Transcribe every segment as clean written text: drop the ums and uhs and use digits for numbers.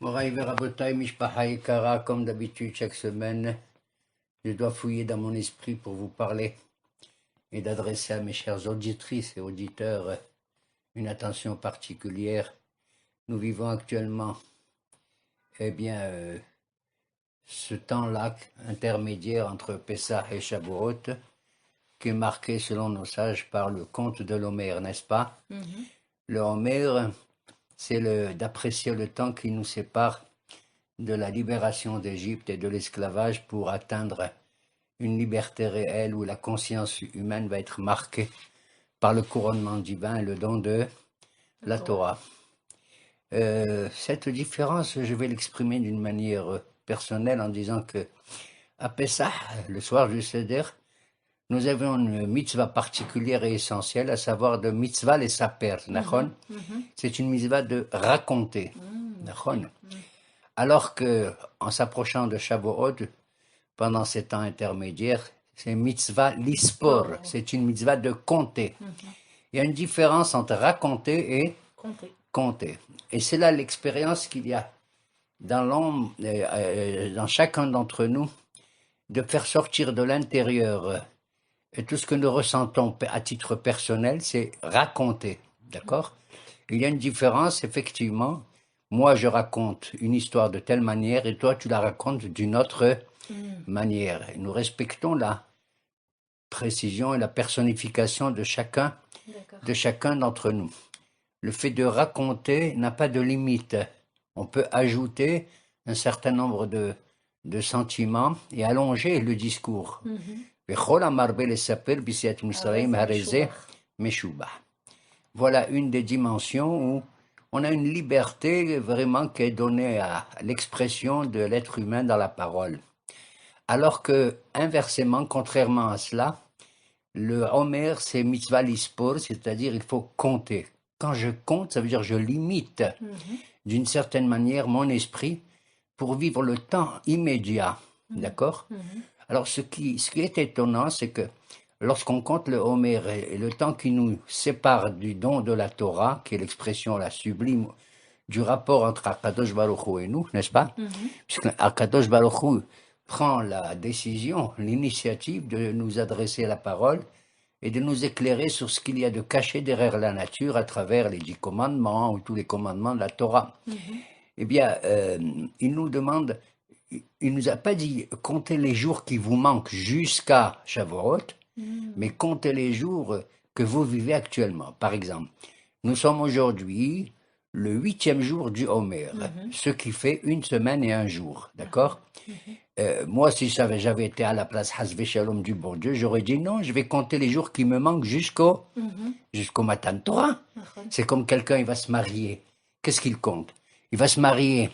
Moraï Verabotaï Mishpahaï Kara, comme d'habitude chaque semaine, je dois fouiller dans mon esprit pour vous parler et d'adresser à mes chères auditrices et auditeurs une attention particulière. Nous vivons actuellement, ce temps-là intermédiaire entre Pessah et Shavuot, qui est marqué selon nos sages par le conte de l'Homère, n'est-ce pas? Le Homère, c'est d'apprécier le temps qui nous sépare de la libération d'Égypte et de l'esclavage pour atteindre une liberté réelle où la conscience humaine va être marquée par le couronnement divin et le don de la Torah. Cette différence, je vais l'exprimer d'une manière personnelle en disant que à Pessah, le soir du Seder, nous avons une mitzvah particulière et essentielle, à savoir de mitzvah les saper, nachon. C'est une mitzvah de raconter, nachon. Alors que, en s'approchant de Shavuot, pendant ces temps intermédiaires, c'est mitzvah lispor, c'est une mitzvah de compter. Il y a une différence entre raconter et compter. Et c'est là l'expérience qu'il y a dans chacun d'entre nous, de faire sortir de l'intérieur et tout ce que nous ressentons à titre personnel, c'est raconter, d'accord? Il y a une différence, effectivement. Moi, je raconte une histoire de telle manière et toi, tu la racontes d'une autre manière. Et nous respectons la précision et la personnification de chacun d'entre nous. Le fait de raconter n'a pas de limite. On peut ajouter un certain nombre de sentiments et allonger le discours. Voilà une des dimensions où on a une liberté vraiment qui est donnée à l'expression de l'être humain dans la parole. Alors que, inversement, contrairement à cela, le Homer, c'est mitzvah lispor, c'est-à-dire il faut compter. Quand je compte, ça veut dire je limite d'une certaine manière mon esprit pour vivre le temps immédiat. D'accord? Alors, ce qui est étonnant, c'est que lorsqu'on compte le Homer et le temps qui nous sépare du don de la Torah, qui est l'expression la sublime du rapport entre Akadosh Baruch Hu et nous, n'est-ce pas? Puisque Akadosh Baruch Hu prend la décision, l'initiative de nous adresser la parole et de nous éclairer sur ce qu'il y a de caché derrière la nature à travers les 10 commandements ou tous les commandements de la Torah. Eh bien, il nous demande, il nous a pas dit comptez les jours qui vous manquent jusqu'à Shavuot, mais comptez les jours que vous vivez actuellement. Par exemple, nous sommes aujourd'hui le 8e jour du Homer, ce qui fait 1 semaine et 1 jour, d'accord? Moi, si j'avais été à la place Hasvé Shalom du bon Dieu, j'aurais dit non, je vais compter les jours qui me manquent jusqu'au Matan Torah. C'est comme quelqu'un, il va se marier. Qu'est-ce qu'il compte? Il va se marier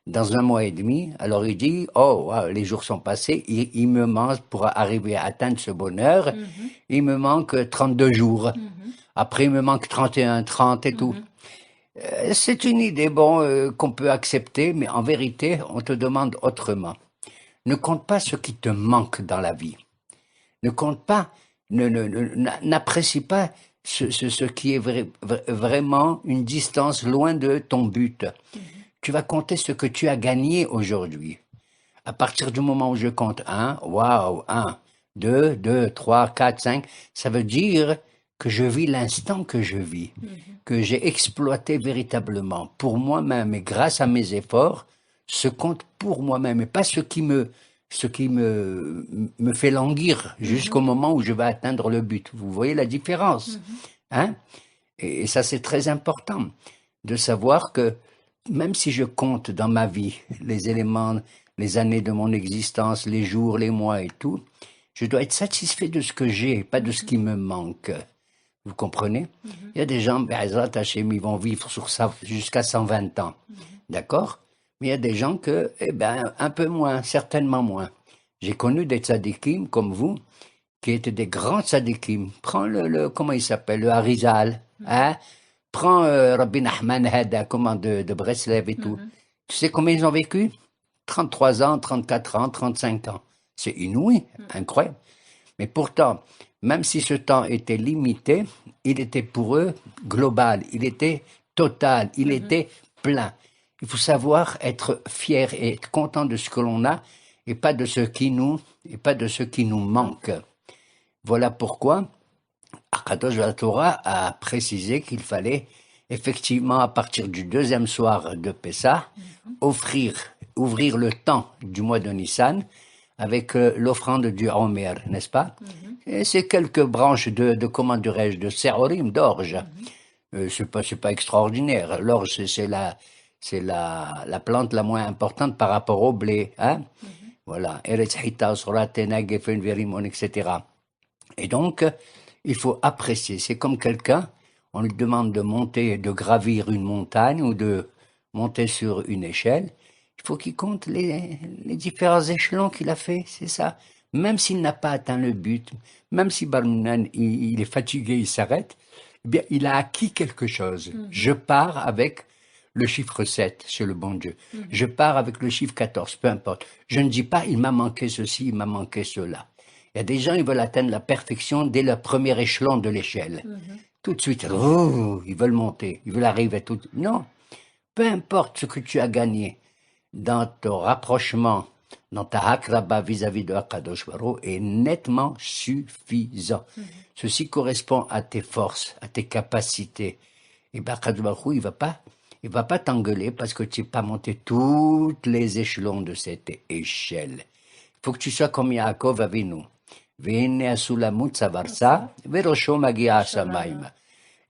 dans 1 mois et demi, alors il dit, oh, wow, les jours sont passés, il me manque, pour arriver à atteindre ce bonheur, il me manque 32 jours. Après, il me manque 31, 30 et tout. C'est une idée, qu'on peut accepter, mais en vérité, on te demande autrement. Ne compte pas ce qui te manque dans la vie. Ne compte pas, n'apprécie pas ce qui est vraiment une distance loin de ton but. Tu vas compter ce que tu as gagné aujourd'hui. À partir du moment où je compte 1, waouh, 1, 2, 2, 3, 4, 5, ça veut dire que je vis l'instant que je vis, que j'ai exploité véritablement pour moi-même et grâce à mes efforts, ce compte pour moi-même et pas ce qui me fait languir jusqu'au moment où je vais atteindre le but. Vous voyez la différence, hein? Et ça, c'est très important de savoir que même si je compte dans ma vie les éléments, les années de mon existence, les jours, les mois et tout, je dois être satisfait de ce que j'ai, pas de ce qui me manque. Vous comprenez? Il y a des gens, Be'ezrat Hashem, ils vont vivre sur ça jusqu'à 120 ans. D'accord? Mais il y a des gens que, un peu moins, certainement moins. J'ai connu des tzadikim comme vous, qui étaient des grands tzadikim. Prends comment il s'appelle, le Harizal, hein? Prends Rabbi Nachman Hada, de Breslev et tout. Tu sais combien ils ont vécu? 33 ans, 34 ans, 35 ans. C'est inouï, incroyable. Mais pourtant, même si ce temps était limité, il était pour eux global, il était total, il était plein. Il faut savoir être fier et être content de ce que l'on a et pas de ce qui nous manque. Voilà pourquoi Akadosh Torah a précisé qu'il fallait effectivement, à partir du deuxième soir de Pessah, ouvrir le temps du mois de Nissan avec l'offrande du Homer, n'est-ce pas? Et c'est quelques branches comment dirais-je, de sérorim, d'orge. C'est pas extraordinaire. L'orge, c'est la plante la moins importante par rapport au blé, hein? Voilà. Eretz Hita, Soratena, Geffen, Verimon, etc. Et donc, il faut apprécier. C'est comme quelqu'un, on lui demande de monter, de gravir une montagne ou de monter sur une échelle. Il faut qu'il compte les différents échelons qu'il a fait, c'est ça. Même s'il n'a pas atteint le but, même si Barminan, il est fatigué, il s'arrête, eh bien, il a acquis quelque chose. Je pars avec le chiffre 7 chez le bon Dieu. Je pars avec le chiffre 14, peu importe. Je ne dis pas, il m'a manqué ceci, il m'a manqué cela. Il y a des gens, ils veulent atteindre la perfection dès le premier échelon de l'échelle. Tout de suite, ils veulent monter, ils veulent arriver tout. Non, peu importe ce que tu as gagné dans ton rapprochement, dans ta hakraba vis-à-vis de Akadosh Baruch est nettement suffisant. Ceci correspond à tes forces, à tes capacités. Et bien Akadosh Baruch il va pas t'engueuler parce que tu n'es pas monté tous les échelons de cette échelle. Il faut que tu sois comme Yaakov Avinu.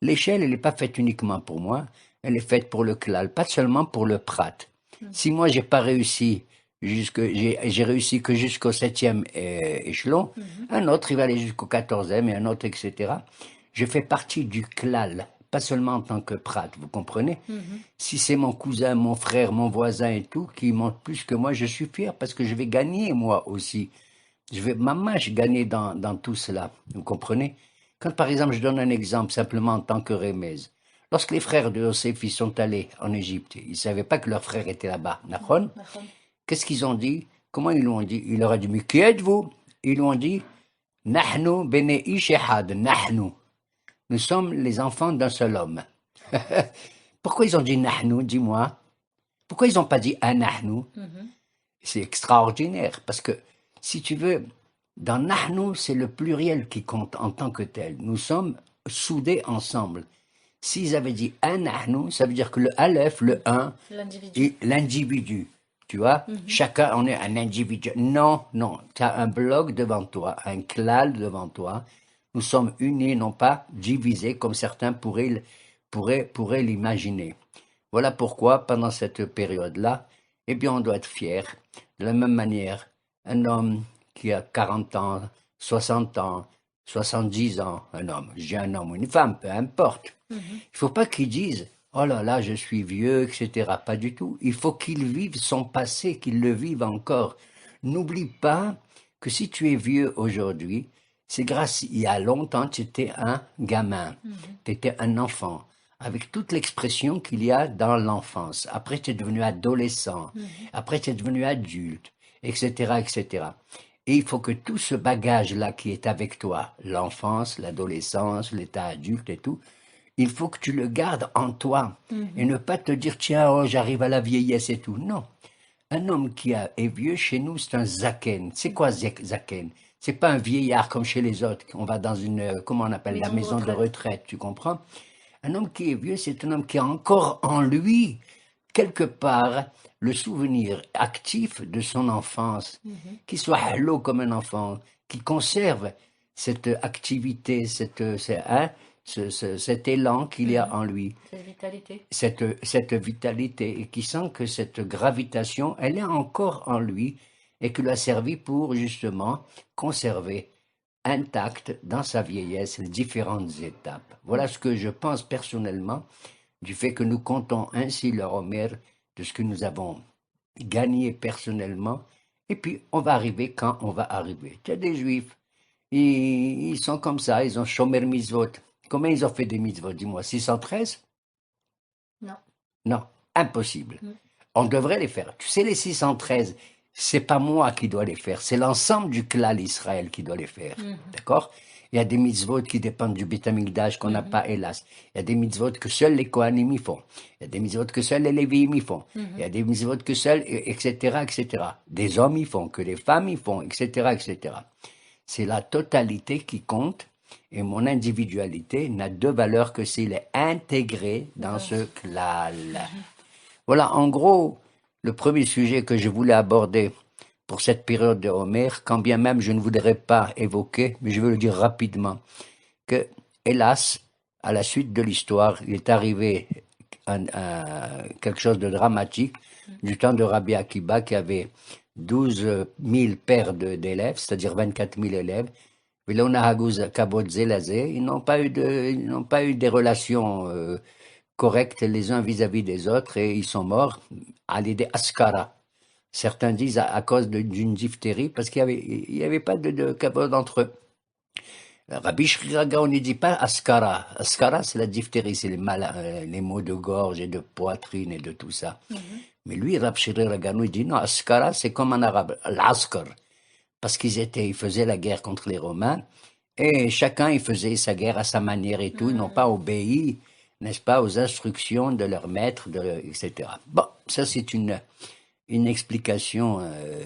L'échelle, elle n'est pas faite uniquement pour moi, elle est faite pour le klal, pas seulement pour le prat. Si moi j'ai pas réussi, j'ai réussi que jusqu'au 7e échelon, un autre il va aller jusqu'au 14e et un autre, etc. Je fais partie du klal, pas seulement en tant que prat, vous comprenez? Si c'est mon cousin, mon frère, mon voisin et tout qui monte plus que moi, je suis fier parce que je vais gagner moi aussi. Je vais gagner dans tout cela, vous comprenez? Quand par exemple, je donne un exemple simplement en tant que remèze. Lorsque les frères de Yosef ils sont allés en Égypte, ils ne savaient pas que leur frère était là-bas. Nahon? Qu'est-ce qu'ils ont dit? Comment ils l'ont dit? Il leur a dit, mais qui êtes-vous? Ils lui ont dit, Nahnu bene ish echad, Nahnu. Nous sommes les enfants d'un seul homme. Pourquoi ils ont dit Nahnu, dis-moi? Pourquoi ils n'ont pas dit Anahnu? C'est extraordinaire, parce que si tu veux, dans Nahnu, c'est le pluriel qui compte en tant que tel. Nous sommes soudés ensemble. S'ils avaient dit un Nahnu, ça veut dire que le Aleph, le 1, est l'individu. Tu vois, chacun, on est un individu. Non, tu as un bloc devant toi, un klal devant toi. Nous sommes unis, non pas divisés, comme certains pourraient l'imaginer. Voilà pourquoi, pendant cette période-là, eh bien, on doit être fier. De la même manière, un homme qui a 40 ans, 60 ans, 70 ans, un homme, je dis un homme ou une femme, peu importe. Il ne faut pas qu'ils disent « Oh là là, je suis vieux, etc. » Pas du tout. Il faut qu'il vive son passé, qu'il le vive encore. N'oublie pas que si tu es vieux aujourd'hui, c'est grâce, il y a longtemps, tu étais un gamin, tu étais un enfant, avec toute l'expression qu'il y a dans l'enfance. Après, tu es devenu adolescent, après, tu es devenu adulte, etc., etc. Et il faut que tout ce bagage-là qui est avec toi, l'enfance, l'adolescence, l'état adulte et tout, il faut que tu le gardes en toi et ne pas te dire, tiens, oh, j'arrive à la vieillesse et tout. Non. Un homme qui est vieux chez nous, c'est un zaken. C'est quoi zaken? C'est pas un vieillard comme chez les autres. On va dans une, comment on appelle, la maison de retraite, tu comprends? Un homme qui est vieux, c'est un homme qui a encore en lui, quelque part, le souvenir actif de son enfance, qui soit hello comme un enfant, qui conserve cette activité, cet élan qu'il y a en lui. Cette vitalité, et qui sent que cette gravitation, elle est encore en lui, et qui lui a servi pour, justement, conserver intact dans sa vieillesse les différentes étapes. Voilà ce que je pense personnellement du fait que nous comptons ainsi le Homer de ce que nous avons gagné personnellement, et puis on va arriver quand on va arriver. Tu as des Juifs, ils sont comme ça, ils ont Shomer Mitzvot. Combien ils ont fait des mitzvot, dis-moi? 613? Non. Non, impossible. On devrait les faire. Tu sais, les 613, c'est pas moi qui dois les faire, c'est l'ensemble du clan Israël qui doit les faire. D'accord? Il y a des mitzvot qui dépendent du Beit HaMikdash qu'on n'a pas, hélas. Il y a des mitzvot que seuls les Kohanim y font. Il y a des mitzvot que seuls les Lévi'im y font. Il y a des mitzvot que seuls, etc., etc. Des hommes y font, que les femmes y font, etc., etc. C'est la totalité qui compte. Et mon individualité n'a de valeur que s'il est intégré dans ce klal. Voilà, en gros, le premier sujet que je voulais aborder pour cette période de Homer, quand bien même je ne voudrais pas évoquer, mais je veux le dire rapidement, que, hélas, à la suite de l'histoire, il est arrivé quelque chose de dramatique du temps de Rabbi Akiba qui avait 12 000 paires d'élèves, c'est-à-dire 24 000 élèves. Ils n'ont pas eu des relations correctes les uns vis-à-vis des autres et ils sont morts à l'idée Askara. Certains disent à cause d'une diphtérie parce qu'il y avait pas de kavod entre eux. Rabbi Shri on ne dit pas Askara. Askara, c'est la diphtérie, c'est les maux de gorge et de poitrine et de tout ça. Mais lui, Rabbi Shri il dit non, Askara, c'est comme en arabe, l'Askar. Parce ils faisaient la guerre contre les Romains, et chacun il faisait sa guerre à sa manière et tout, ils n'ont pas obéi, n'est-ce pas, aux instructions de leur maître, etc. Bon, ça c'est une explication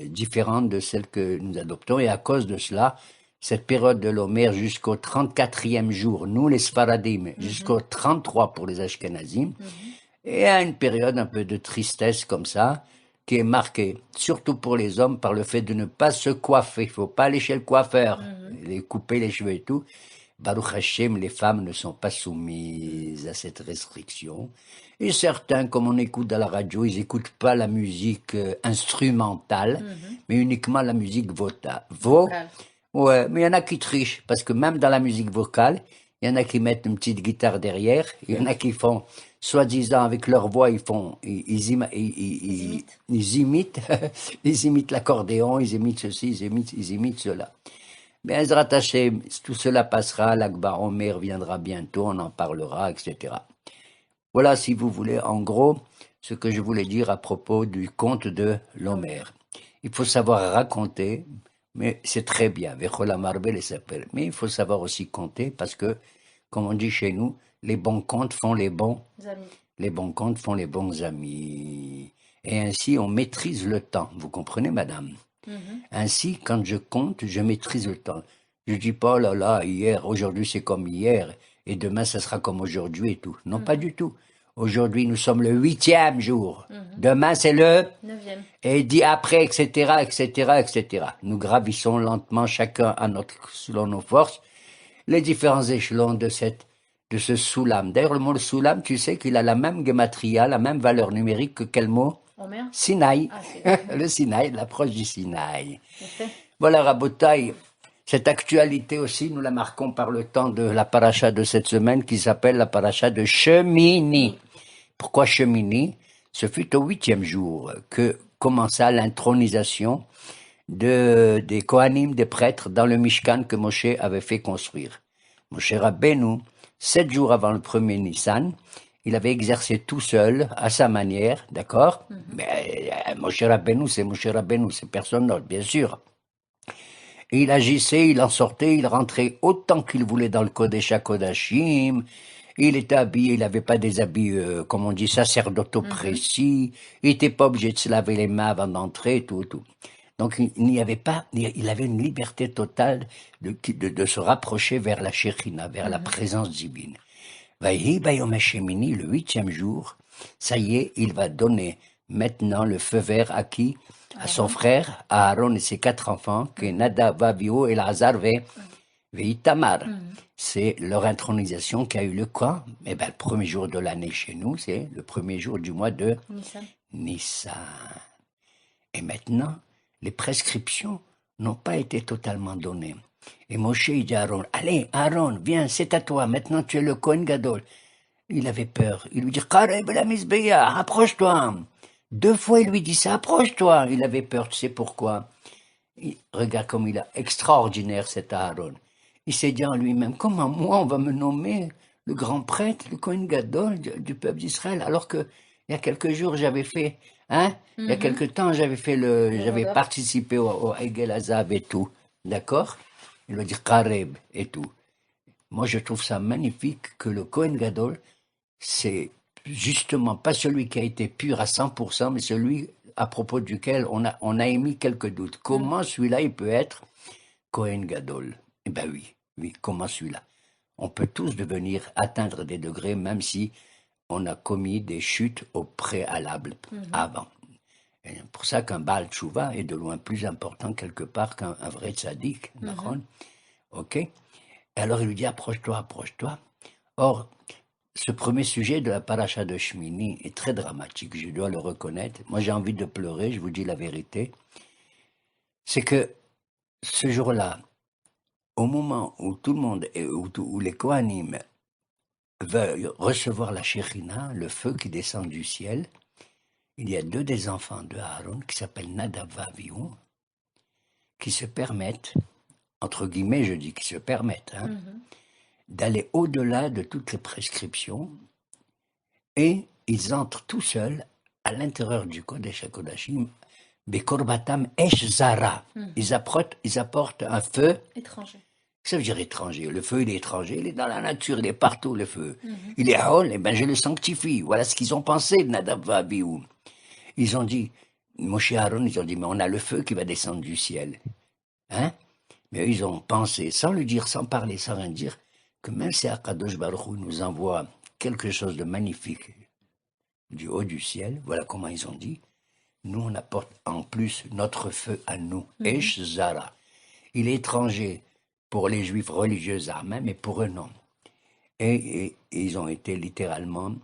différente de celle que nous adoptons, et à cause de cela, cette période de l'Homère jusqu'au 34e jour, nous les Sfaradim, jusqu'au 33 pour les Ashkenazim, et à une période un peu de tristesse comme ça, qui est marqué, surtout pour les hommes, par le fait de ne pas se coiffer. Il ne faut pas aller chez le coiffeur, les couper les cheveux et tout. Baruch Hashem, les femmes ne sont pas soumises à cette restriction. Et certains, comme on écoute à la radio, ils n'écoutent pas la musique instrumentale, mais uniquement la musique vocale. Ouais, mais il y en a qui trichent, parce que même dans la musique vocale, il y en a qui mettent une petite guitare derrière, il y en a qui font, soi-disant avec leur voix, ils imitent, ils imitent l'accordéon, ils imitent ceci, ils imitent cela. Mais Ezrat Hashem, tout cela passera, l'Akba Omer viendra bientôt, on en parlera, etc. Voilà, si vous voulez, en gros, ce que je voulais dire à propos du conte de l'Homer. Il faut savoir raconter, mais c'est très bien, mais il faut savoir aussi compter, parce que, comme on dit chez nous, les bons contes font les bons amis. Les bons contes font les bons amis. Et ainsi, on maîtrise le temps. Vous comprenez, madame? Ainsi, quand je compte, je maîtrise le temps. Je dis pas, oh là là, hier, aujourd'hui c'est comme hier, et demain ça sera comme aujourd'hui et tout. Non, pas du tout. Aujourd'hui, nous sommes le 8e jour. Demain, c'est le 9e. Et dit après, etc., etc., etc. Nous gravissons lentement, chacun selon nos forces, les différents échelons de ce soulam. D'ailleurs, le mot soulam, tu sais qu'il a la même gematria, la même valeur numérique que quel mot? Homer. Sinaï. Le Sinaï, l'approche du Sinaï. Voilà, Rabotaï. Cette actualité aussi, nous la marquons par le temps de la paracha de cette semaine qui s'appelle la paracha de Shemini. Pourquoi Shemini? Ce fut au 8e jour que commença l'intronisation des Kohanim, des prêtres, dans le Mishkan que Moshe avait fait construire. Moshe Rabbeinu, 7 jours avant le premier Nissan, il avait exercé tout seul, à sa manière, d'accord? Mais Moshe Rabbeinu, c'est personne d'autre, bien sûr. Et il agissait, il en sortait, il rentrait autant qu'il voulait dans le Kodesh HaKodashim. Il était habillé, il n'avait pas des habits, comme on dit, sacerdotaux précis. Il n'était pas obligé de se laver les mains avant d'entrer, tout. Donc il avait une liberté totale de se rapprocher vers la Shekhinah, vers la présence divine. Vaïhi Bayom Hashemini, le 8e jour, ça y est, il va donner maintenant le feu vert à qui? À son frère, à Aaron et ses 4 enfants, que Nadav, Avihu, Elazar et Itamar. C'est leur intronisation qui a eu le quoi? Eh ben, le premier jour de l'année chez nous, c'est le premier jour du mois de Nissan. Et maintenant, les prescriptions n'ont pas été totalement données. Et Moshe, il dit à Aaron, allez, Aaron, viens, c'est à toi, maintenant tu es le Kohen Gadol. Il avait peur. Il lui dit, Kareb la Mizbeya, approche-toi. 2 fois, il lui dit ça, approche-toi. Il avait peur, tu sais pourquoi? Regarde comme il est extraordinaire, cet Aaron. Il s'est dit en lui-même, comment moi, on va me nommer le grand prêtre, le Kohen Gadol du peuple d'Israël, alors que il y a quelques jours, j'avais fait, il y a quelques temps, j'avais participé au Egel Hazav et tout. D'accord? Il va dire Kareb et tout. Moi, je trouve ça magnifique que le Kohen Gadol, c'est justement pas celui qui a été pur à 100%, mais celui à propos duquel on a émis quelques doutes. Comment celui-là, il peut être Kohen Gadol? Eh bien oui, oui, comment celui-là? On peut tous devenir, atteindre des degrés, même si on a commis des chutes au préalable, avant. Et c'est pour ça qu'un Baal Tshuva est de loin plus important quelque part qu'un vrai tzaddik, ok? Et alors il lui dit, approche-toi, approche-toi. Or, ce premier sujet de la paracha de Shmini est très dramatique, je dois le reconnaître. Moi, j'ai envie de pleurer, je vous dis la vérité. C'est que ce jour-là, au moment où tout le monde, où les Kohanim veulent recevoir la Shekhinah, le feu qui descend du ciel, il y a deux des enfants de Aaron qui s'appellent Nadav et Avihu, qui se permettent, entre guillemets je dis qui se permettent, d'aller au-delà de toutes les prescriptions, et ils entrent tout seuls à l'intérieur du Kodesh HaKodashim, Bekorbatam Esh Zara. Ils apportent un feu étranger. Ça veut dire étranger. Le feu, il est étranger, il est dans la nature, il est partout, le feu. Il est hol, et ben je le sanctifie. Voilà ce qu'ils ont pensé, Nadav et Abihu. Ils ont dit, Moshe et Aaron, ils ont dit, mais on a le feu qui va descendre du ciel. Hein? Mais eux, ils ont pensé, sans le dire, sans parler, sans rien dire, que même si Akadosh Baruch Hu nous envoie quelque chose de magnifique du haut du ciel, voilà comment ils ont dit, nous on apporte en plus notre feu à nous. Esh Zara. Il est étranger pour les juifs religieux armés, mais pour eux non. Et ils ont été littéralement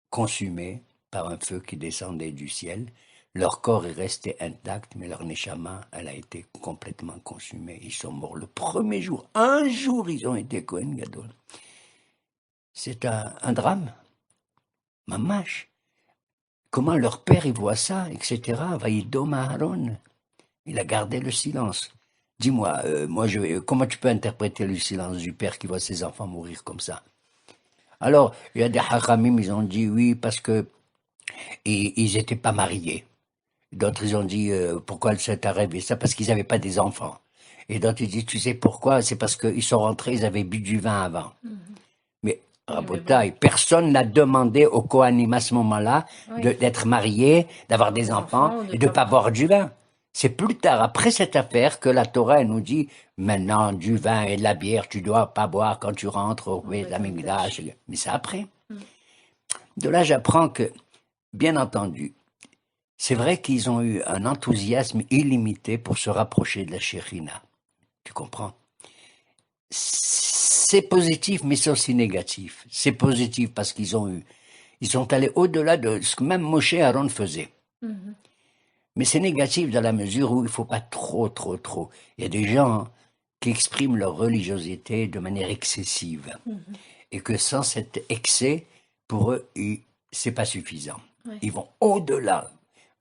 consumés par un feu qui descendait du ciel. Leur corps est resté intact, mais leur neshama, elle a été complètement consumée. Ils sont morts le premier jour. Un jour, ils ont été Kohen Gadol. C'est un drame. Mamash. Comment leur père, il voit ça, etc. Vaïdom Aaron. Il a gardé le silence. Dis-moi, comment tu peux interpréter le silence du père qui voit ses enfants mourir comme ça? Alors, il y a des hachamim, ils ont dit oui, parce que ils n'étaient pas mariés. D'autres, ils ont dit, pourquoi s'est arrivé ça? Parce qu'ils n'avaient pas des enfants. Et d'autres, ils disent, tu sais pourquoi? C'est parce qu'ils sont rentrés, ils avaient bu du vin avant. Mais, Rabotaï, personne n'a demandé aux Kohanim à ce moment-là d'être mariés, d'avoir des enfants et de ne pas boire du vin. C'est plus tard, après cette affaire, que la Torah nous dit, maintenant, du vin et de la bière, tu dois pas boire quand tu rentres au Beth Amikdash. Mais c'est après. De là, j'apprends que, bien entendu, c'est vrai qu'ils ont eu un enthousiasme illimité pour se rapprocher de la Shekhinah. Tu comprends? C'est positif, mais c'est aussi négatif. C'est positif parce ils sont allés au-delà de ce que même Moshe et Aaron faisaient. Mais c'est négatif dans la mesure où il ne faut pas trop. Il y a des gens qui expriment leur religiosité de manière excessive. Et que sans cet excès, pour eux, c'est pas suffisant. Ils vont au-delà.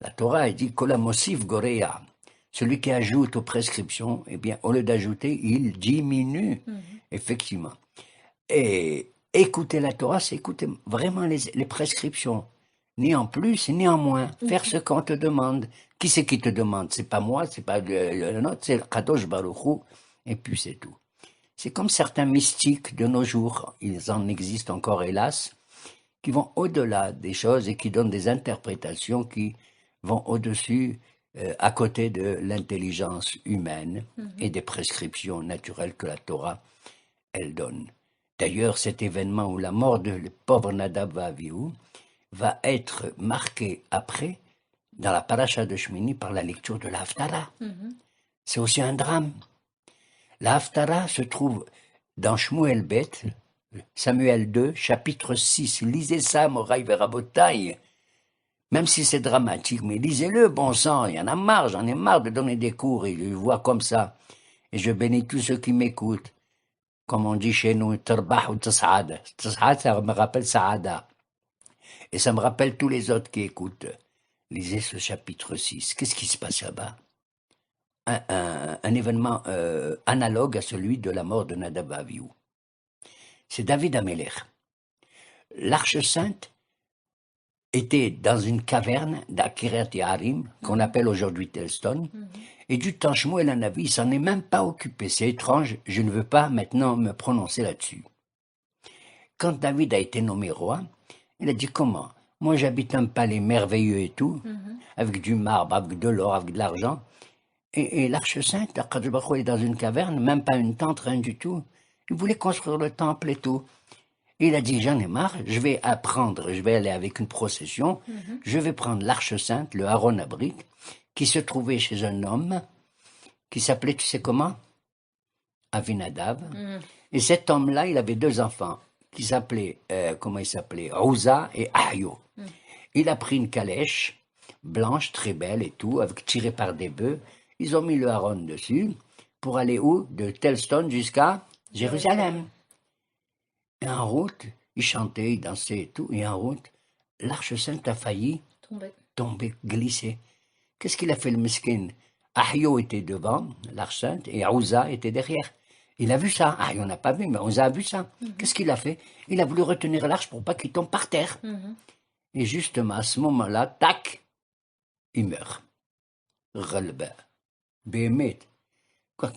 La Torah, elle dit, Kolamosif Gorea. Celui qui ajoute aux prescriptions, eh bien, au lieu d'ajouter, il diminue. Effectivement. Et écouter la Torah, c'est écouter vraiment les prescriptions. Ni en plus, ni en moins. Faire ce qu'on te demande. Qui c'est qui te demande? C'est pas moi, c'est pas le nôtre, c'est le Kadosh Baruch Hu. Et puis c'est tout. C'est comme certains mystiques de nos jours, ils en existent encore hélas, qui vont au-delà des choses et qui donnent des interprétations qui vont au-dessus, à côté de l'intelligence humaine et des prescriptions naturelles que la Torah, elle donne. D'ailleurs, cet événement où la mort de le pauvre Nadav et Avihu va être marqué après, dans la paracha de Shmini, par la lecture de la Haftara. C'est aussi un drame. La Haftara se trouve dans Shmuel Bet, Samuel 2, chapitre 6. Lisez ça, Moraï Verabotaï. Même si c'est dramatique, mais lisez-le, bon sang, il y en a marre, j'en ai marre de donner des cours et je vois comme ça. Et je bénis tous ceux qui m'écoutent. Comme on dit chez nous, Tarbah ou Tas'ad. Tas'ad, ça me rappelle Saada. Et ça me rappelle tous les autres qui écoutent. Lisez ce chapitre 6. Qu'est-ce qui se passe là-bas? Un événement analogue à celui de la mort de Nadav et Avihu. C'est David Amelech. L'Arche sainte était dans une caverne d'Akirat Yarim, qu'on appelle aujourd'hui Telston, et du temps Shmuel Hanavi, il s'en est même pas occupé. C'est étrange, je ne veux pas maintenant me prononcer là-dessus. Quand David a été nommé roi, il a dit comment? Moi j'habite un palais merveilleux et tout, avec du marbre, avec de l'or, avec de l'argent. Et l'Arche Sainte, Akadosh Baruch Hu est dans une caverne, même pas une tente, rien du tout. Il voulait construire le temple et tout. Et il a dit, j'en ai marre, je vais apprendre, je vais aller avec une procession, je vais prendre l'Arche Sainte, le Aaron Abrit, qui se trouvait chez un homme qui s'appelait, tu sais comment? Avinadav. Et cet homme-là, il avait deux enfants, qui s'appelaient, comment il s'appelait? Ouza et Ahio. Il a pris une calèche, blanche, très belle et tout, avec tirée par des bœufs. Ils ont mis le Aaron dessus, pour aller où? De Telston jusqu'à Jérusalem. Et en route, ils chantaient, ils dansaient et tout, et en route, l'Arche Sainte a failli tomber, glisser. Qu'est-ce qu'il a fait le mesquin? Ahio était devant, l'Arche Sainte, et Ouza était derrière. Il a vu ça. Ahio n'a pas vu, mais Ouza a vu ça. Qu'est-ce qu'il a fait? Il a voulu retenir l'Arche pour pas qu'il tombe par terre. Et justement, à ce moment-là, tac, il meurt. Relba. Béhémet.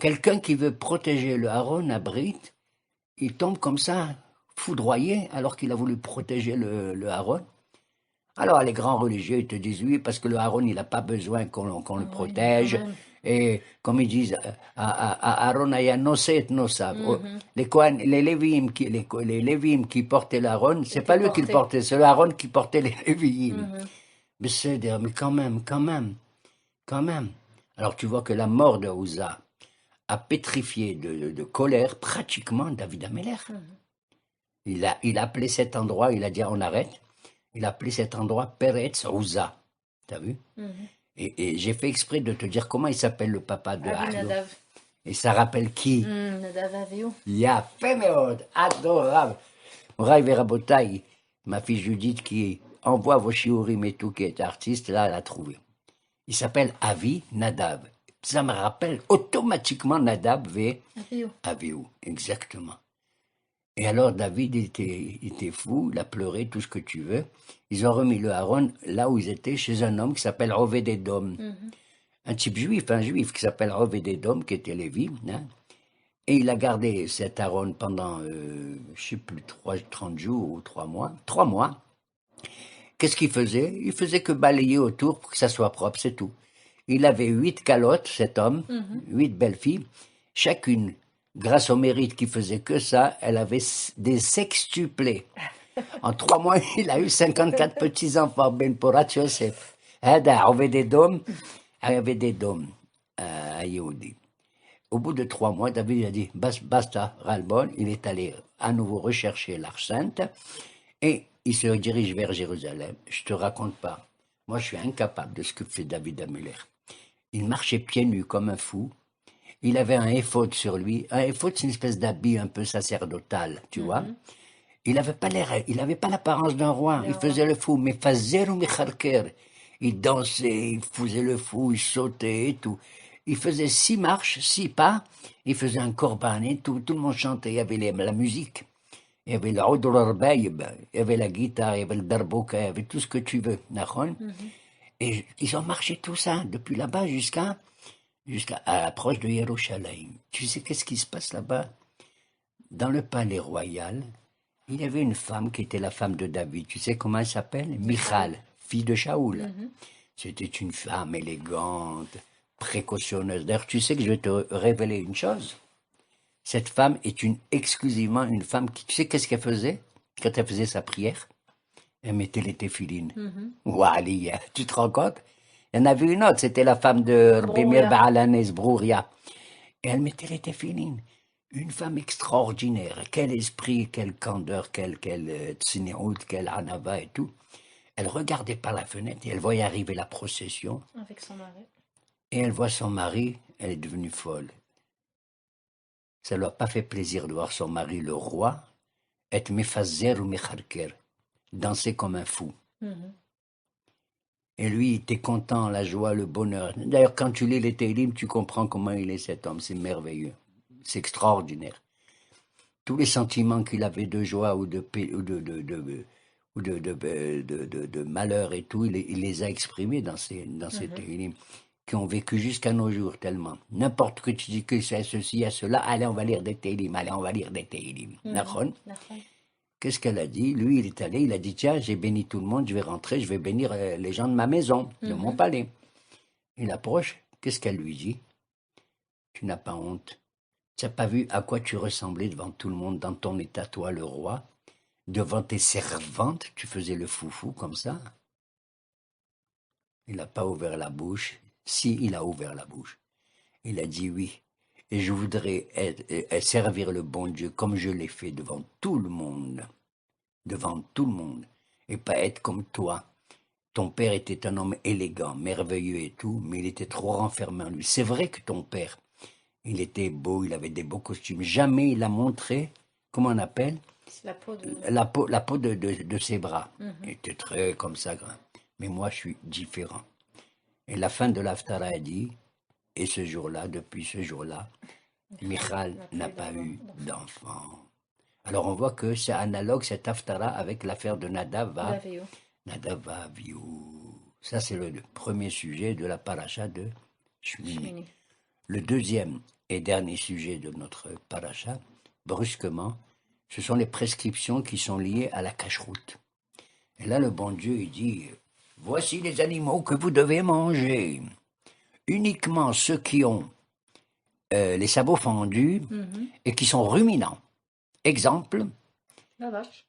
Quelqu'un qui veut protéger le Aaron Abrit, il tombe comme ça, foudroyé, alors qu'il a voulu protéger le Aaron. Alors les grands religieux, ils te disent oui, parce que le Aaron, il n'a pas besoin qu'on le protège. Et comme ils disent, Aaron aya nosé et nosav. Les Lévi'im qui portaient l'Aaron, c'est pas lui qui le portait, c'est le Aaron qui portait les Lévi'im. Mais quand même. Alors tu vois que la mort de Ouza a pétrifié de colère pratiquement David Ameller. Il a appelé cet endroit, il a dit on arrête, il a appelé cet endroit Peretz Ouza. T'as vu? Et j'ai fait exprès de te dire comment il s'appelle le papa de Ahio. Et ça rappelle qui? Nadav Avihu. Yafé Meod, adorable. Moraï Verabotaï, ma fille Judith qui envoie vos shiurim et tout, qui est artiste, là elle a trouvé. Il s'appelle Avi Nadav. Ça me rappelle automatiquement Nadab ve Avihu, exactement. Et alors David était fou, il a pleuré, tout ce que tu veux. Ils ont remis le Aaron là où ils étaient, chez un homme qui s'appelle Oved-Edom. Un type juif, qui s'appelle Oved-Edom, qui était Lévi. Hein. Et il a gardé cet Aaron pendant, je ne sais plus, 30 jours ou 3 mois. 3 mois. Qu'est-ce qu'il faisait? Il faisait que balayer autour pour que ça soit propre, c'est tout. Il avait 8 calottes, cet homme, 8 belles filles, chacune, grâce au mérite qu'il faisait que ça, elle avait des sextuplés. En 3 mois, il a eu 54 petits-enfants, Ben Porat Yosef. Avait des dômes, à Yehudi. Au bout de 3 mois, David a dit, basta, ras-le-bol, il est allé à nouveau rechercher l'Arche Sainte, et il se dirige vers Jérusalem. Je te raconte pas. Moi, je suis incapable de ce que fait David Ameller. Il marchait pieds nus comme un fou. Il avait un éphod sur lui. Un éphod, c'est une espèce d'habit un peu sacerdotal, tu vois. Il n'avait pas l'apparence d'un roi. Il faisait le fou. Mais fazeru mecharker. Il dansait, il faisait le fou, il sautait et tout. Il faisait 6 marches, 6 pas. Il faisait un korban et tout. Tout le monde chantait. Il y avait la musique. Il y avait le oudr arbaïb. Il y avait la guitare, il y avait le darbouka, il y avait tout ce que tu veux. Et ils ont marché tout ça, depuis là-bas jusqu'à l'approche de Yerushalayim. Tu sais qu'est-ce qui se passe là-bas? Dans le palais royal, il y avait une femme qui était la femme de David. Tu sais comment elle s'appelle? Michal, fille de Shaoul. C'était une femme élégante, précautionneuse. D'ailleurs, tu sais que je vais te révéler une chose. Cette femme est exclusivement une femme qui... Tu sais qu'est-ce qu'elle faisait quand elle faisait sa prière? Elle mettait les téphilines. Waliya, tu te rends compte? Il y en avait une autre, c'était la femme de Bimir Ba'alanes, Brouria. Et elle mettait les téphilines. Une femme extraordinaire. Quel esprit, quelle candeur, quelle tsniout, quelle anava et tout. Elle regardait par la fenêtre et elle voyait arriver la procession. Avec son mari. Et elle voit son mari, elle est devenue folle. Ça ne lui a pas fait plaisir de voir son mari, le roi, être mefazer ou mecharker, danser comme un fou. Et lui, il était content, la joie, le bonheur. D'ailleurs, quand tu lis les Télim, tu comprends comment il est cet homme. C'est merveilleux. C'est extraordinaire. Tous les sentiments qu'il avait de joie ou de ou de malheur et tout, il les a exprimés dans ces télim, qui ont vécu jusqu'à nos jours tellement. N'importe que tu dis que c'est ceci, à cela, allez, on va lire des télim, allez, on va lire des télim. Nahon. Qu'est-ce qu'elle a dit? Lui, il est allé, il a dit, tiens, j'ai béni tout le monde, je vais rentrer, je vais bénir les gens de ma maison, de mon palais. Il approche, qu'est-ce qu'elle lui dit? Tu n'as pas honte. Tu n'as pas vu à quoi tu ressemblais devant tout le monde dans ton état, toi, le roi? Devant tes servantes, tu faisais le foufou comme ça? Il n'a pas ouvert la bouche. Si, il a ouvert la bouche. Il a dit oui. Et je voudrais servir le bon Dieu comme je l'ai fait devant tout le monde. Devant tout le monde. Et pas être comme toi. Ton père était un homme élégant, merveilleux et tout, mais il était trop renfermé en lui. C'est vrai que ton père, il était beau, il avait des beaux costumes. Jamais il a montré, comment on appelle? La peau de... La peau de ses bras. Il était très comme ça, grand. Mais moi, je suis différent. Et la fin de l'Aftara a dit, et ce jour-là, depuis ce jour-là, Michal n'a pas eu d'enfant. Alors on voit que c'est analogue, cet Aftara, avec l'affaire de Nadav Avihu. Ça, c'est le premier sujet de la paracha de Shmini. Le deuxième et dernier sujet de notre paracha, brusquement, ce sont les prescriptions qui sont liées à la cacheroute. Et là, le bon Dieu, il dit, voici les animaux que vous devez manger. Uniquement ceux qui ont les sabots fendus et qui sont ruminants. Exemple. La vache.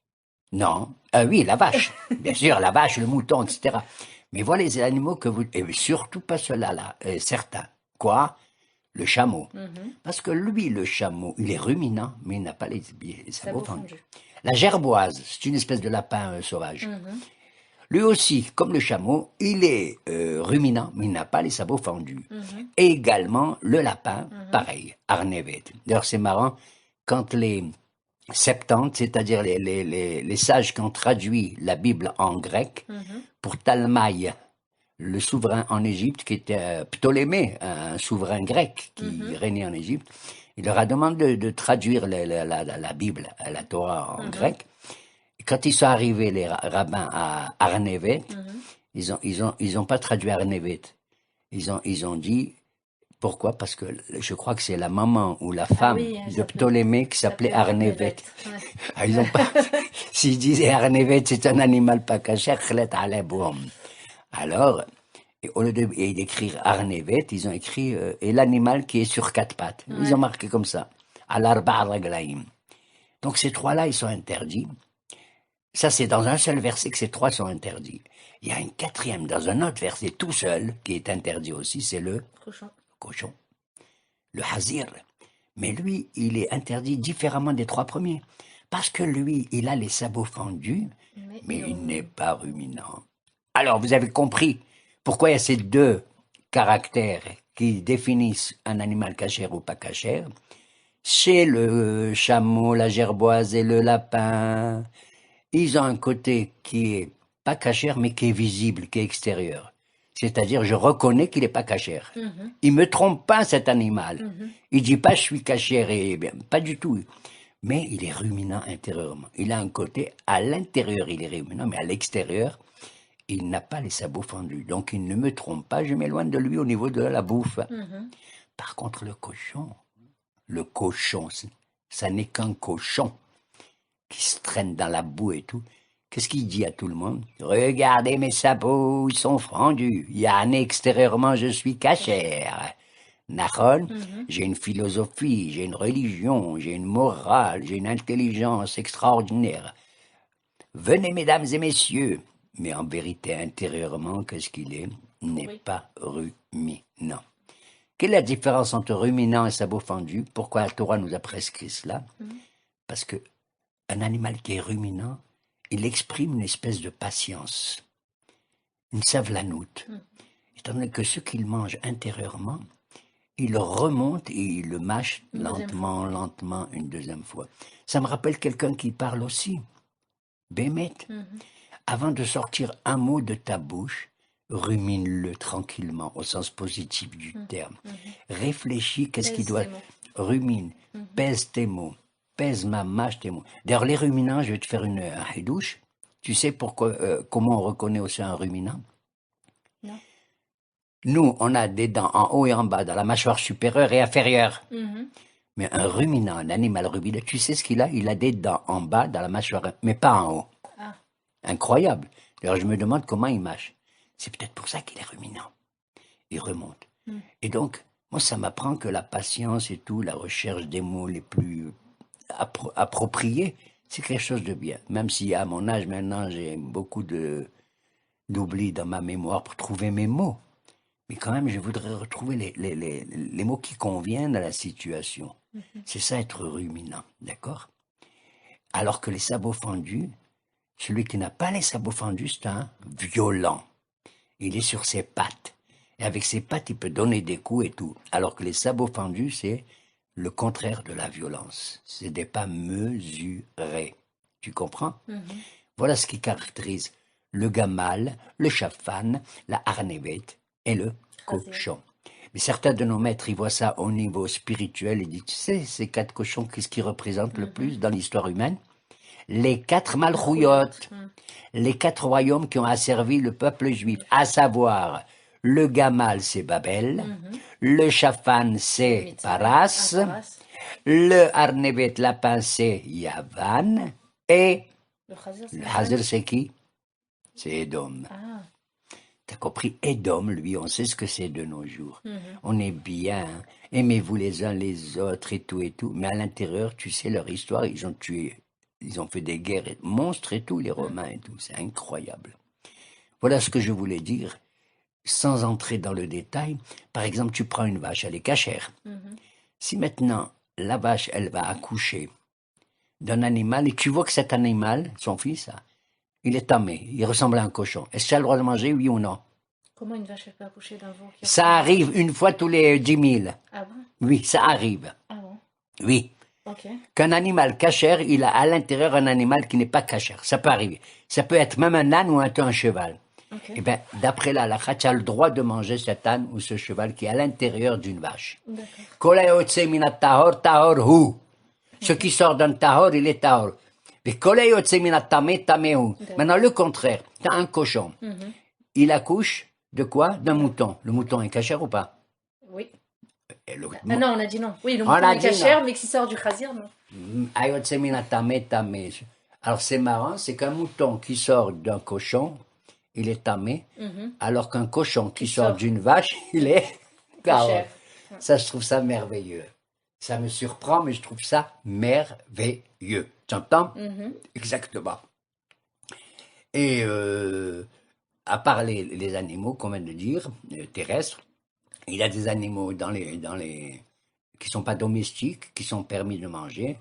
Non, oui, la vache. Bien sûr, la vache, le mouton, etc. Mais voilà les animaux que vous... Et surtout pas ceux-là, certains. Quoi? Le chameau. Parce que lui, le chameau, il est ruminant, mais il n'a pas les sabots fendus. La gerboise, c'est une espèce de lapin sauvage. Lui aussi, comme le chameau, il est ruminant, mais il n'a pas les sabots fendus. Et également, le lapin, pareil, Arnevet. D'ailleurs, c'est marrant, quand les Septante, c'est-à-dire les sages qui ont traduit la Bible en grec, pour Talmaï, le souverain en Égypte, qui était Ptolémée, un souverain grec qui régnait en Égypte, il leur a demandé de traduire la Bible, la Torah en grec. Et quand ils sont arrivés, les rabbins, à Arnevet, ils ont pas traduit Arnevet. Ils ont dit, pourquoi? Parce que je crois que c'est la maman ou la femme de Ptolémée qui s'appelait Arnevet. Ouais. Ils ont pas, s'ils disaient Arnevet, c'est un animal pas caché, alors, au lieu d'écrire Arnevet, ils ont écrit et l'animal qui est sur quatre pattes. Ouais. Ils ont marqué comme ça. Al-Arba' Raglaim. Donc ces trois-là, ils sont interdits. Ça, c'est dans un seul verset que ces trois sont interdits. Il y a un quatrième dans un autre verset tout seul qui est interdit aussi, c'est le cochon. Le hazir. Mais lui, il est interdit différemment des trois premiers. Parce que lui, il a les sabots fendus, mais il n'est pas ruminant. Alors, vous avez compris pourquoi il y a ces deux caractères qui définissent un animal cachère ou pas cachère. Chez le chameau, la gerboise et le lapin, ils ont un côté qui est pas cachère, mais qui est visible, qui est extérieur. C'est-à-dire, je reconnais qu'il n'est pas cachère. Il me trompe pas, cet animal. Il dit pas, je suis cachère, et bien, pas du tout. Mais il est ruminant intérieurement. Il a un côté, à l'intérieur, il est ruminant, mais à l'extérieur, il n'a pas les sabots fendus. Donc, il ne me trompe pas, je m'éloigne de lui au niveau de la bouffe. Par contre, le cochon, ça n'est qu'un cochon qui se traîne dans la boue et tout. Qu'est-ce qu'il dit à tout le monde? Regardez mes sabots, ils sont fendus. Yann, extérieurement, je suis cachère. Nahon, j'ai une philosophie, j'ai une religion, j'ai une morale, j'ai une intelligence extraordinaire. Venez, mesdames et messieurs. Mais en vérité, intérieurement, qu'est-ce qu'il est? Il n'est pas ruminant. Quelle est la différence entre ruminant et sabot fendu? Pourquoi la Torah nous a prescrit cela? Parce que un animal qui est ruminant, il exprime une espèce de patience, une savlanoute. Étant donné que ce qu'il mange intérieurement, il le remonte et il le mâche lentement, une deuxième fois. Ça me rappelle quelqu'un qui parle aussi. Bémet. Avant de sortir un mot de ta bouche, rumine-le tranquillement, au sens positif du terme. Réfléchis, qu'est-ce qui doit... Rumine, pèse tes mots. Pèse mâche tes mots. D'ailleurs, les ruminants, je vais te faire un hidouche. Tu sais comment on reconnaît aussi un ruminant? Non. Nous, on a des dents en haut et en bas, dans la mâchoire supérieure et inférieure. Mhm. Mais un ruminant, un animal ruminant, tu sais ce qu'il a? Il a des dents en bas, dans la mâchoire, mais pas en haut. Ah. Incroyable. D'ailleurs, je me demande comment il mâche. C'est peut-être pour ça qu'il est ruminant. Il remonte. Mm. Et donc, moi, ça m'apprend que la patience et tout, la recherche des mots les plus appropriés, c'est quelque chose de bien. Même si à mon âge maintenant, j'ai beaucoup d'oubli dans ma mémoire pour trouver mes mots. Mais quand même, je voudrais retrouver les mots qui conviennent à la situation. C'est ça être ruminant, d'accord? Alors que les sabots fendus, celui qui n'a pas les sabots fendus, c'est un violent. Il est sur ses pattes. Et avec ses pattes, il peut donner des coups et tout. Alors que les sabots fendus, c'est le contraire de la violence. C'est des pas mesurés. Tu comprends? Voilà ce qui caractérise le gamal, le chafan, la harnevette et le cochon. Mais certains de nos maîtres, ils voient ça au niveau spirituel et disent, tu sais, ces 4 cochons, qu'est-ce qu'ils représentent le plus dans l'histoire humaine? Les 4 malchouyotes, les 4 royaumes qui ont asservi le peuple juif, à savoir, le gamal, c'est Babel, le chafan, c'est Paras, le harnevet, lapin, c'est Yavan, et le hazir, c'est qui? C'est Édom. Ah. T'as compris? Édom, lui, on sait ce que c'est de nos jours. On est bien, aimez-vous les uns les autres et tout. Mais à l'intérieur, tu sais leur histoire, ils ont tué, ils ont fait des guerres monstres et tout, les Romains et tout. C'est incroyable. Voilà ce que je voulais dire, sans entrer dans le détail. Par exemple, tu prends une vache, elle est cachère. Si maintenant, la vache, elle va accoucher d'un animal, et tu vois que cet animal, son fils, il est tamé, il ressemble à un cochon. Est-ce qu'elle a le droit de manger, oui ou non? Comment une vache elle peut accoucher d'un veau qui Ça arrive une fois tous les 10 000. Ah bon? Oui, ça arrive. Ah bon? Oui. Ok. Qu'un animal cachère, il a à l'intérieur un animal qui n'est pas cachère. Ça peut arriver. Ça peut être même un âne ou un cheval. Ok. Eh bien, d'après la halakha, tu as le droit de manger cet âne ou ce cheval qui est à l'intérieur d'une vache. D'accord. Kol hayotse minat tahor, tahor hu. Ce qui sort d'un tahor, il est tahor. Mais kol hayotse minat tameh, tameh hu. Maintenant, le contraire. Tu as un cochon. Il accouche de quoi? D'un mouton. Le mouton est cachère ou pas? Oui. Et le- Ah non, on a dit non. Oui, le On mouton a est dit cachère, mais qui sort du khazir, non. Hayotse minat tameh, tameh. Alors, c'est marrant, c'est qu'un mouton qui sort d'un cochon, il est tamé, alors qu'un cochon qui sort sort. d'une vache, il est tahor. Cachère. Ça, je trouve ça merveilleux. Ça me surprend, mais je trouve ça merveilleux. Tu entends? Exactement. Et à part les animaux qu'on vient de dire, terrestres, il y a des animaux qui sont pas domestiques, qui sont permis de manger.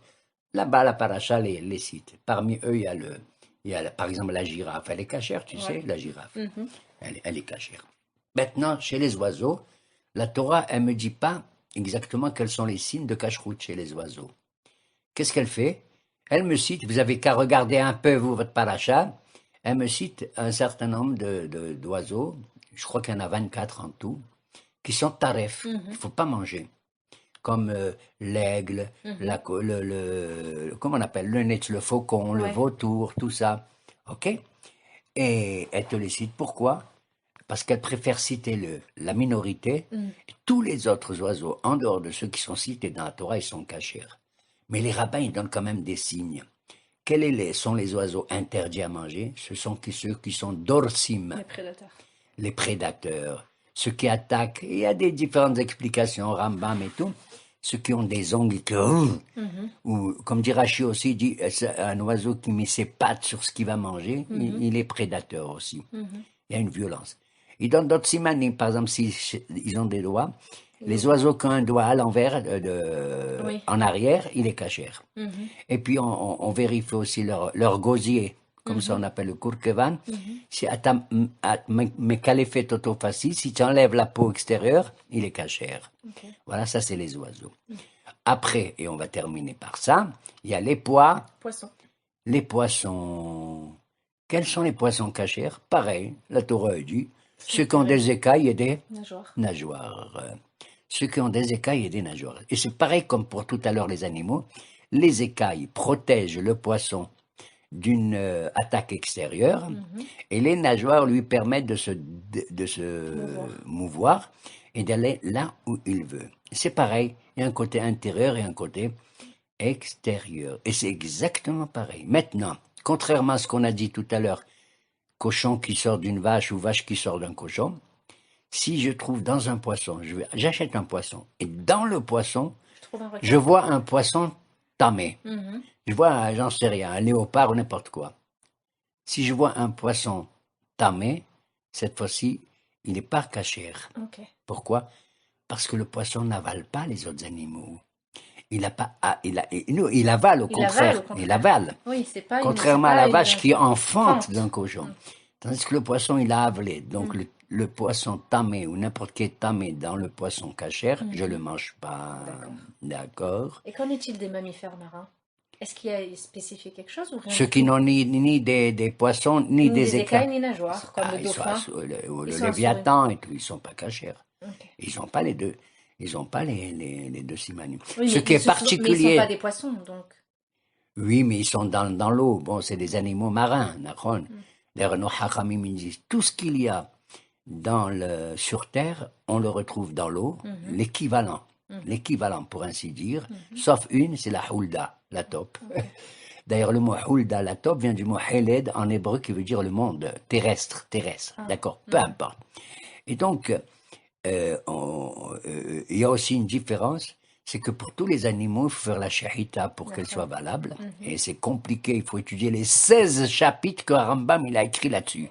Là-bas, la paracha les cite. Parmi eux, il y a par exemple la girafe. Elle est cachère, tu sais, la girafe. Elle est cachère. Maintenant, chez les oiseaux, la Torah, elle me dit pas exactement quels sont les signes de cacheroute chez les oiseaux. Qu'est-ce qu'elle fait? Elle me cite, vous avez qu'à regarder un peu, vous, votre paracha, elle me cite un certain nombre d'oiseaux, je crois qu'il y en a 24 en tout, qui sont taref, il ne faut pas manger. Comme l'aigle, comment on appelle, le nez, le faucon, le vautour, tout ça. OK? Et elle te les cite. Pourquoi? Parce qu'elle préfère citer la minorité. Tous les autres oiseaux, en dehors de ceux qui sont cités dans la Torah, ils sont cachés. Mais les rabbins, ils donnent quand même des signes. Quels sont les oiseaux interdits à manger? Ce sont ceux qui sont dorsim, Les prédateurs. les prédateurs, ceux qui attaquent. Il y a des différentes explications, Rambam et tout. Ceux qui ont des ongles qui... ou comme dit Rachi aussi, dit, un oiseau qui met ses pattes sur ce qu'il va manger, il est prédateur aussi. Il y a une violence. Ils donnent d'autres simanim, par exemple, s'ils ont des doigts. Les oiseaux qui ont un doigt à l'envers, en arrière, il est cachère. Et puis, on vérifie aussi leur gosier, comme ça on appelle le kurkevan. Si mekalefet autofaci, si tu enlèves la peau extérieure, il est cachère. Voilà, ça c'est les oiseaux. Après, et on va terminer par ça, il y a les Poisson. les poissons. Quels sont les poissons cachères? Pareil, la Torah dit, ceux qui ont des écailles et des nageoires. Ceux qui ont des écailles et des nageoires. Et c'est pareil comme pour tout à l'heure les animaux. Les écailles protègent le poisson d'une attaque extérieure, et les nageoires lui permettent de se mouvoir et d'aller là où il veut. C'est pareil, il y a un côté intérieur et un côté extérieur. Et c'est exactement pareil. Maintenant, contrairement à ce qu'on a dit tout à l'heure, cochon qui sort d'une vache ou vache qui sort d'un cochon, si je trouve dans un poisson, j'achète un poisson, et dans le poisson, je vois un poisson tamé. Je vois, j'en sais rien, un léopard ou n'importe quoi. Si je vois un poisson tamé, cette fois-ci, il n'est pas cachère. Okay. Pourquoi? Parce que le poisson n'avale pas les autres animaux. Il avale au contraire. Il avale. Oui, c'est pas contrairement à la vache qui enfante d'un cochon. Tandis que le poisson, il a avalé. Donc le poisson tamé ou n'importe quel tamé dans le poisson cachère, je ne le mange pas. D'accord. Et qu'en est-il des mammifères marins? Est-ce qu'il y a spécifié quelque chose ou rien? Ceux qui n'ont ni des poissons, ni des écailles, ni nageoires, comme le dauphin. Le léviathan et tout, ils ne sont pas cachères. Okay. Ils n'ont pas les deux. Ils n'ont pas les deux simanimes. Oui, ce qui est particulier. Mais ils ne sont pas des poissons, donc. Oui, mais ils sont dans l'eau. Bon, c'est des animaux marins, d'accord. D'ailleurs, nos hachamim disent tout ce qu'il y a sur terre, on le retrouve dans l'eau, l'équivalent. L'équivalent, pour ainsi dire, sauf une, c'est la hulda, la taupe. Okay. D'ailleurs, le mot hulda, la taupe, vient du mot heled en hébreu qui veut dire le monde terrestre, d'accord, peu importe. Et donc, il y a aussi une différence, c'est que pour tous les animaux, il faut faire la shahita pour qu'elle soit valable, et c'est compliqué, il faut étudier les 16 chapitres que Rambam il a écrit là-dessus.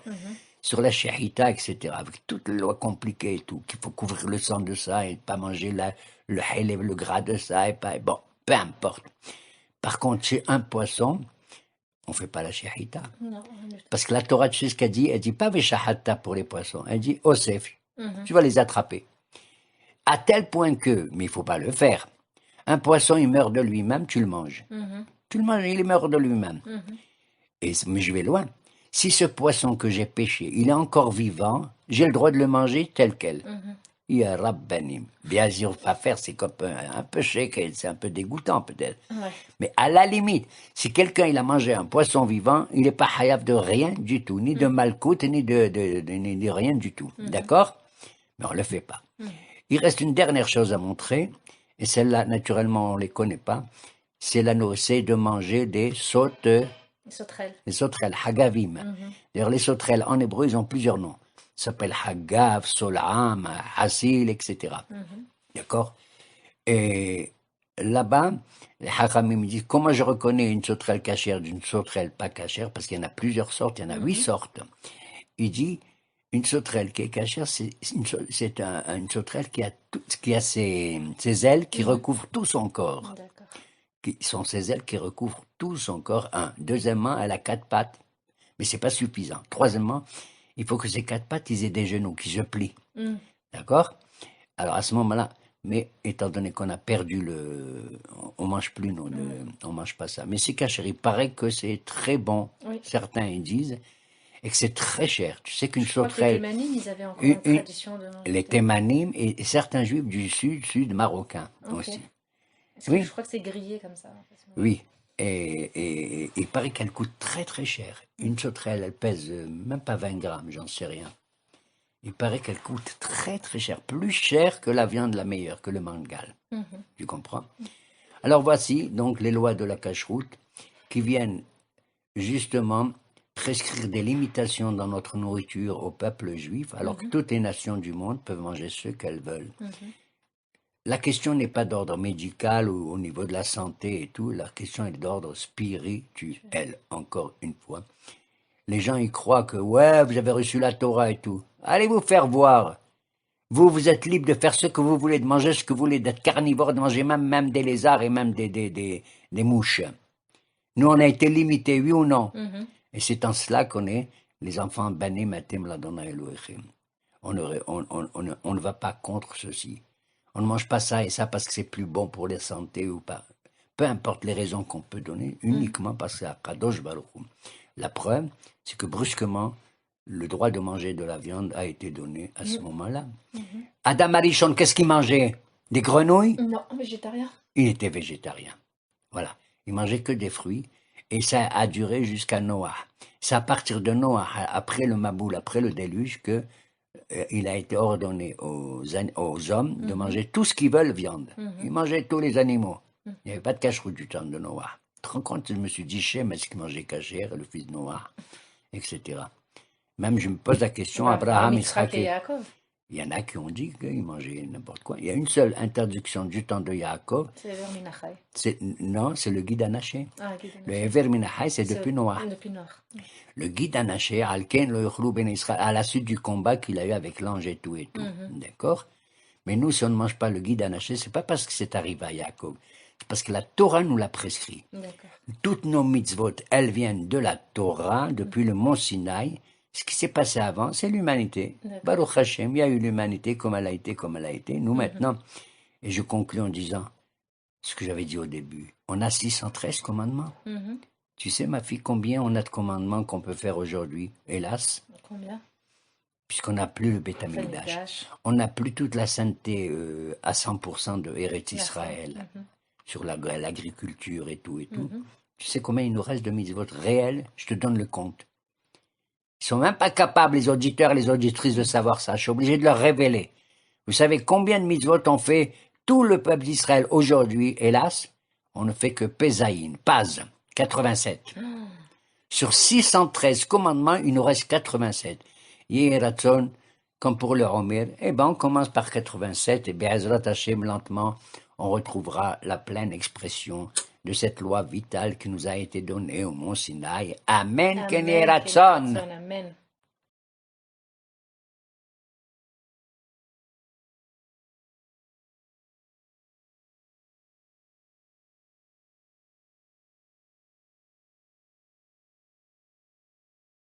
Sur la shahita, etc., avec toutes les lois compliquées et tout, qu'il faut couvrir le sang de ça et pas manger le haleb, le gras de ça, et pas, bon, peu importe. Par contre, chez un poisson, on ne fait pas la shahita. Non. Parce que la Torah, tu sais ce qu'elle dit? Elle dit pas veshahata pour les poissons, elle dit osef, tu vas les attraper. À tel point que, mais il ne faut pas le faire, un poisson, il meurt de lui-même, tu le manges. Tu le manges, il meurt de lui-même. Mais je vais loin. Si ce poisson que j'ai pêché, il est encore vivant, j'ai le droit de le manger tel quel. Ya Rabbanim. Bien sûr, pas faire, c'est comme un peu shaké, c'est un peu dégoûtant peut-être. Ouais. Mais à la limite, si quelqu'un il a mangé un poisson vivant, il n'est pas hayab de rien du tout, ni de malkout, ni de rien du tout. D'accord? Mais on ne le fait pas. Il reste une dernière chose à montrer, et celle-là, naturellement, on ne les connaît pas. C'est la nocée de manger des sauterelles. Les sauterelles, hagavim. D'ailleurs, les sauterelles, en hébreu, ils ont plusieurs noms. Ça s'appelle hagav, solam, hasil, etc. D'accord? Et là-bas, les hachamim disent, comment je reconnais une sauterelle cachère d'une sauterelle pas cachère? Parce qu'il y en a plusieurs sortes, il y en a 8 sortes. Il dit, une sauterelle qui est cachère, c'est une sauterelle qui a ses ailes qui recouvrent tout son corps. Qui sont ses ailes qui recouvrent tout son corps, un. Deuxièmement, elle a 4 pattes, mais c'est pas suffisant. Troisièmement, il faut que ces 4 pattes, ils aient des genoux qui se plient. D'accord? Alors, à ce moment-là, mais étant donné qu'on a perdu on mange plus, non, on mange pas ça. Mais c'est caché, il paraît que c'est très bon. Certains, ils disent, et que c'est très cher. Tu sais qu'une sauterelle... Les Thémanim, ils avaient encore une tradition de manger. Les Thémanim et certains juifs du sud marocain aussi. Oui. Je crois que c'est grillé comme ça. Oui, et il paraît qu'elle coûte très très cher. Une sauterelle, elle pèse même pas 20 grammes, j'en sais rien. Il paraît qu'elle coûte très très cher, plus cher que la viande la meilleure, que le mangal. Tu comprends? Alors voici donc les lois de la cacheroute qui viennent justement prescrire des limitations dans notre nourriture au peuple juif, alors que toutes les nations du monde peuvent manger ce qu'elles veulent. La question n'est pas d'ordre médical ou au niveau de la santé et tout, la question est d'ordre spirituel, encore une fois. Les gens y croient que, ouais, vous avez reçu la Torah et tout. Allez vous faire voir. Vous êtes libre de faire ce que vous voulez, de manger ce que vous voulez, d'être carnivore, de manger même des lézards et même des mouches. Nous, on a été limités, oui ou non? Et c'est en cela qu'on est les enfants bannis matem ladona Elohim. On ne va pas contre ceci. On ne mange pas ça et ça parce que c'est plus bon pour la santé ou pas. Peu importe les raisons qu'on peut donner, uniquement parce que c'est Kadosh Baruch Hu. La preuve, c'est que brusquement, le droit de manger de la viande a été donné à ce moment-là. Adam Arishon, qu'est-ce qu'il mangeait? Des grenouilles? Non, végétarien. Il était végétarien. Voilà. Il mangeait que des fruits. Et ça a duré jusqu'à Noah. C'est à partir de Noah, après le Maboul, après le déluge, que il a été ordonné aux hommes de manger tout ce qu'ils veulent viande. Ils mangeaient tous les animaux. Il n'y avait pas de cacheroute du temps de Noah. Tu te rends compte, je me suis dit, Shem, est-ce qu'il mangeait cachère, le fils de Noah, etc. Même je me pose la question, Abraham, Israël. et Yaakov. Il y en a qui ont dit qu'ils mangeaient n'importe quoi. Il y a une seule interdiction du temps de Yaakov. C'est Ever Minachai. Non, c'est le guide Anaché. Ah, Guy Le Anaché. Ever Minachai, c'est depuis Noah. Depuis Noah. Le guide Anaché, Alken, le Yochlou ben Israël, à la suite du combat qu'il a eu avec l'ange et tout. D'accord? Mais nous, si on ne mange pas le guide Anaché, c'est pas parce que c'est arrivé à Yaakov. C'est parce que la Torah nous l'a prescrit. D'accord. Toutes nos mitzvot, elles viennent de la Torah, depuis le mont Sinaï. Ce qui s'est passé avant, c'est l'humanité. Baruch Hashem, il y a eu l'humanité comme elle a été, comme elle a été. Nous, maintenant, et je conclus en disant ce que j'avais dit au début. On a 613 commandements. Tu sais, ma fille, combien on a de commandements qu'on peut faire aujourd'hui, hélas, Combien? puisqu'on n'a plus le Beth Amikdash. On n'a plus toute la sainteté à 100% de Eretz Israël, sur l'agriculture et tout et tout. Tu sais combien il nous reste de mitzvot réels? Je te donne le compte. Ils sont même pas capables, les auditeurs et les auditrices, de savoir ça. Je suis obligé de leur révéler. Vous savez combien de mitzvot ont fait tout le peuple d'Israël aujourd'hui? Hélas, on ne fait que Pézaïn, Paz, 87. Sur 613 commandements, il nous reste 87. Yehiratzon, comme pour le Homer, eh ben on commence par 87 et Be'ezrat Hashem, lentement, on retrouvera la pleine expression de cette loi vitale qui nous a été donnée au mont Sinaï. Amen, Ken Yehiratzon. Amen.